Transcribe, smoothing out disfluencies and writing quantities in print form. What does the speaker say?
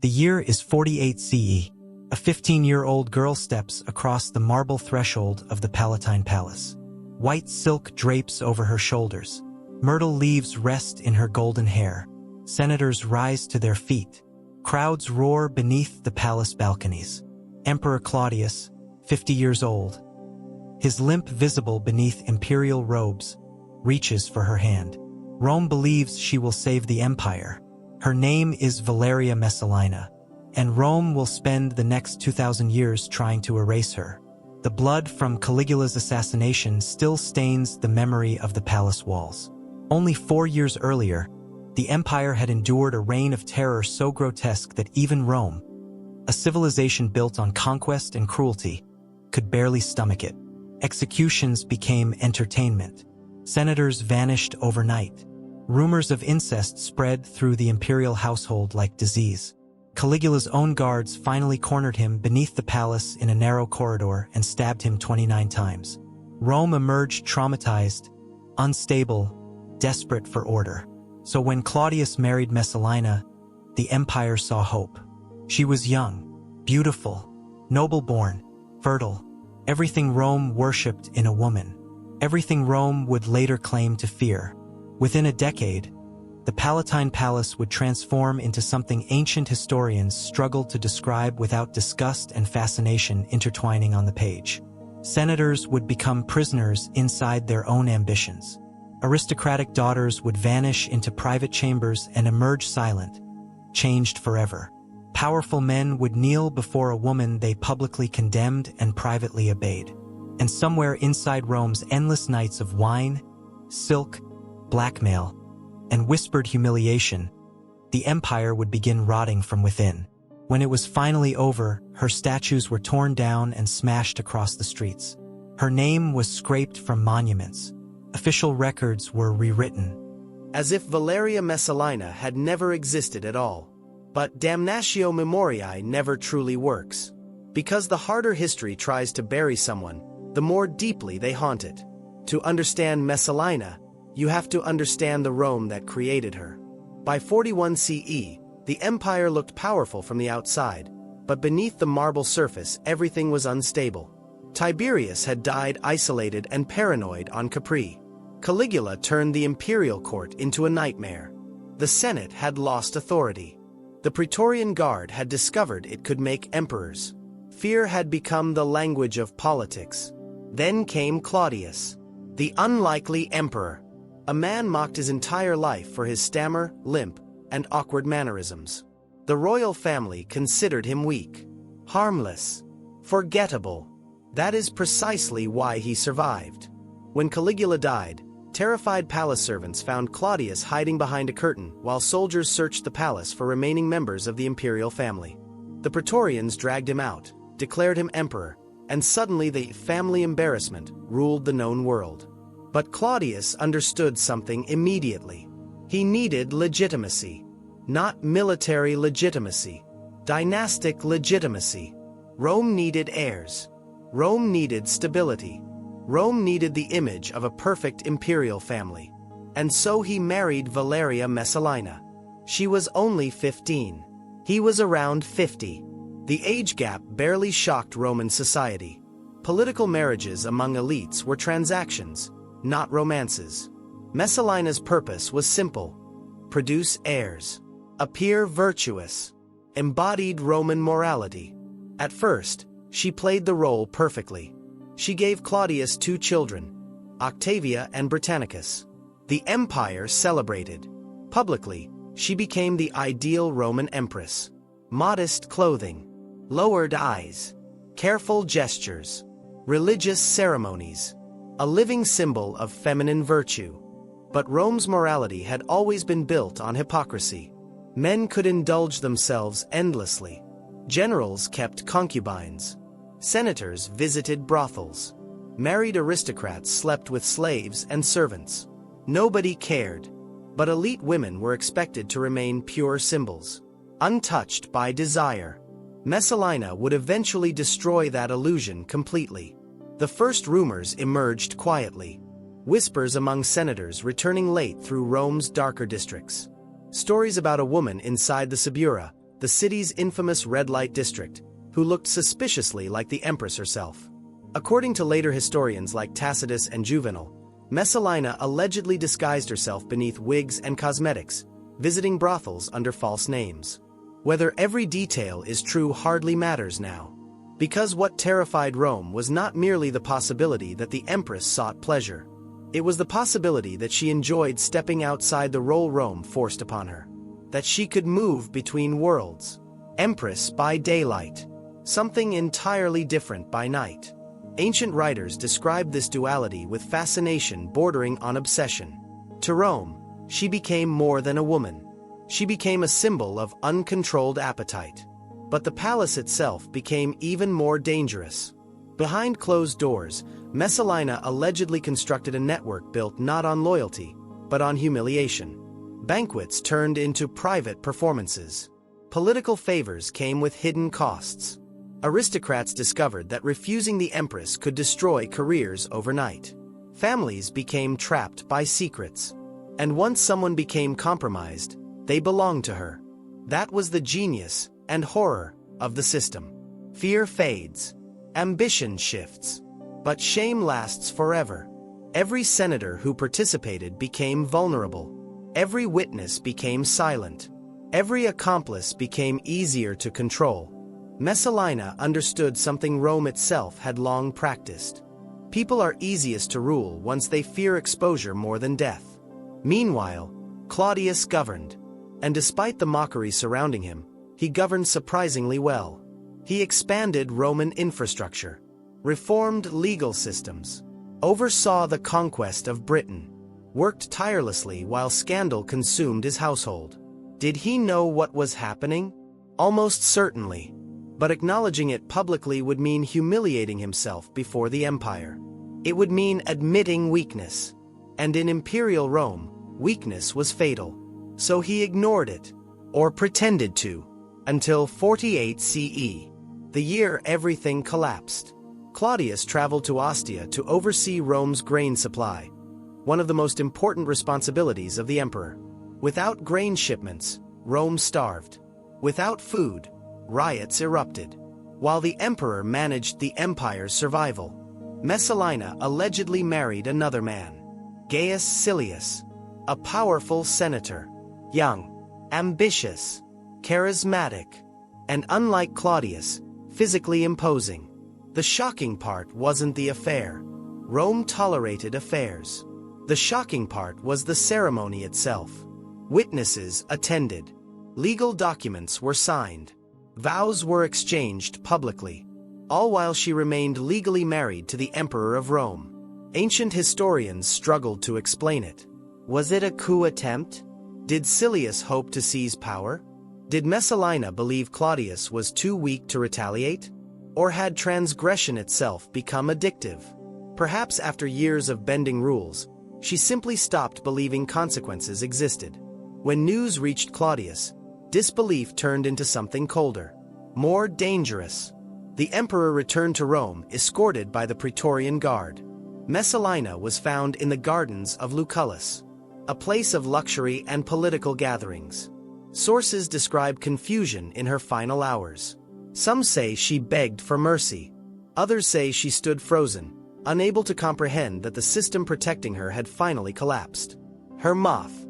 The year is 48 CE. A 15-year-old girl steps across the marble threshold of the Palatine Palace. White silk drapes over her shoulders. Myrtle leaves rest in her golden hair. Senators rise to their feet. Crowds roar beneath the palace balconies. Emperor Claudius, 50 years old, his limp visible beneath imperial robes, reaches for her hand. Rome believes she will save the empire. Her name is Valeria Messalina, and Rome will spend the next 2,000 years trying to erase her. The blood from Caligula's assassination still stains the memory of the palace walls. Only 4 years earlier, the empire had endured a reign of terror so grotesque that even Rome, a civilization built on conquest and cruelty, could barely stomach it. Executions became entertainment. Senators vanished overnight. Rumors of incest spread through the imperial household like disease. Caligula's own guards finally cornered him beneath the palace in a narrow corridor and stabbed him 29 times. Rome emerged traumatized, unstable, desperate for order. So when Claudius married Messalina, the empire saw hope. She was young, beautiful, noble-born, fertile, everything Rome worshipped in a woman, everything Rome would later claim to fear. Within a decade, the Palatine Palace would transform into something ancient historians struggled to describe without disgust and fascination intertwining on the page. Senators would become prisoners inside their own ambitions. Aristocratic daughters would vanish into private chambers and emerge silent, changed forever. Powerful men would kneel before a woman they publicly condemned and privately obeyed. And somewhere inside Rome's endless nights of wine, silk, blackmail, and whispered humiliation, the empire would begin rotting from within. When it was finally over, her statues were torn down and smashed across the streets. Her name was scraped from monuments. Official records were rewritten. As if Valeria Messalina had never existed at all. But damnatio memoriae never truly works. Because the harder history tries to bury someone, the more deeply they haunt it. To understand Messalina, you have to understand the Rome that created her. By 41 CE, the empire looked powerful from the outside, but beneath the marble surface everything was unstable. Tiberius had died isolated and paranoid on Capri. Caligula turned the imperial court into a nightmare. The Senate had lost authority. The Praetorian Guard had discovered it could make emperors. Fear had become the language of politics. Then came Claudius, the unlikely emperor. A man mocked his entire life for his stammer, limp, and awkward mannerisms. The royal family considered him weak, harmless, forgettable. That is precisely why he survived. When Caligula died, terrified palace servants found Claudius hiding behind a curtain while soldiers searched the palace for remaining members of the imperial family. The Praetorians dragged him out, declared him emperor, and suddenly the family embarrassment ruled the known world. But Claudius understood something immediately. He needed legitimacy. Not military legitimacy. Dynastic legitimacy. Rome needed heirs. Rome needed stability. Rome needed the image of a perfect imperial family. And so he married Valeria Messalina. She was only 15. He was around 50. The age gap barely shocked Roman society. Political marriages among elites were transactions, not romances. Messalina's purpose was simple: produce heirs, appear virtuous, embodied Roman morality. At first, she played the role perfectly. She gave Claudius 2 children, Octavia and Britannicus. The empire celebrated. Publicly, she became the ideal Roman empress. Modest clothing, lowered eyes, careful gestures, religious ceremonies. A living symbol of feminine virtue. But Rome's morality had always been built on hypocrisy. Men could indulge themselves endlessly. Generals kept concubines. Senators visited brothels. Married aristocrats slept with slaves and servants. Nobody cared. But elite women were expected to remain pure symbols, untouched by desire. Messalina would eventually destroy that illusion completely. The first rumors emerged quietly. Whispers among senators returning late through Rome's darker districts. Stories about a woman inside the Subura, the city's infamous red light district, who looked suspiciously like the Empress herself. According to later historians like Tacitus and Juvenal, Messalina allegedly disguised herself beneath wigs and cosmetics, visiting brothels under false names. Whether every detail is true hardly matters now, because what terrified Rome was not merely the possibility that the Empress sought pleasure. It was the possibility that she enjoyed stepping outside the role Rome forced upon her, that she could move between worlds. Empress by daylight, something entirely different by night. Ancient writers described this duality with fascination bordering on obsession. To Rome, she became more than a woman. She became a symbol of uncontrolled appetite. But the palace itself became even more dangerous. Behind closed doors, Messalina allegedly constructed a network built not on loyalty, but on humiliation. Banquets turned into private performances. Political favors came with hidden costs. Aristocrats discovered that refusing the Empress could destroy careers overnight. Families became trapped by secrets. And once someone became compromised, they belonged to her. That was the genius and horror of the system. Fear fades. Ambition shifts. But shame lasts forever. Every senator who participated became vulnerable. Every witness became silent. Every accomplice became easier to control. Messalina understood something Rome itself had long practiced. People are easiest to rule once they fear exposure more than death. Meanwhile, Claudius governed. And despite the mockery surrounding him, he governed surprisingly well. He expanded Roman infrastructure, reformed legal systems, oversaw the conquest of Britain, worked tirelessly while scandal consumed his household. Did he know what was happening? Almost certainly. But acknowledging it publicly would mean humiliating himself before the empire. It would mean admitting weakness. And in imperial Rome, weakness was fatal. So he ignored it, or pretended to, until 48 CE, the year everything collapsed. Claudius traveled to Ostia to oversee Rome's grain supply, one of the most important responsibilities of the emperor. Without grain shipments, Rome starved. Without food, riots erupted. While the emperor managed the empire's survival, Messalina allegedly married another man, Gaius Silius, a powerful senator, young, ambitious, charismatic, and unlike Claudius, physically imposing. The shocking part wasn't the affair. Rome tolerated affairs. The shocking part was the ceremony itself. Witnesses attended. Legal documents were signed. Vows were exchanged publicly, all while she remained legally married to the Emperor of Rome. Ancient historians struggled to explain it. Was it a coup attempt? Did Silius hope to seize power? Did Messalina believe Claudius was too weak to retaliate? Or had transgression itself become addictive? Perhaps after years of bending rules, she simply stopped believing consequences existed. When news reached Claudius, disbelief turned into something colder, more dangerous. The emperor returned to Rome escorted by the Praetorian Guard. Messalina was found in the gardens of Lucullus, a place of luxury and political gatherings. Sources describe confusion in her final hours. Some say she begged for mercy. Others say she stood frozen, unable to comprehend that the system protecting her had finally collapsed. Her moth,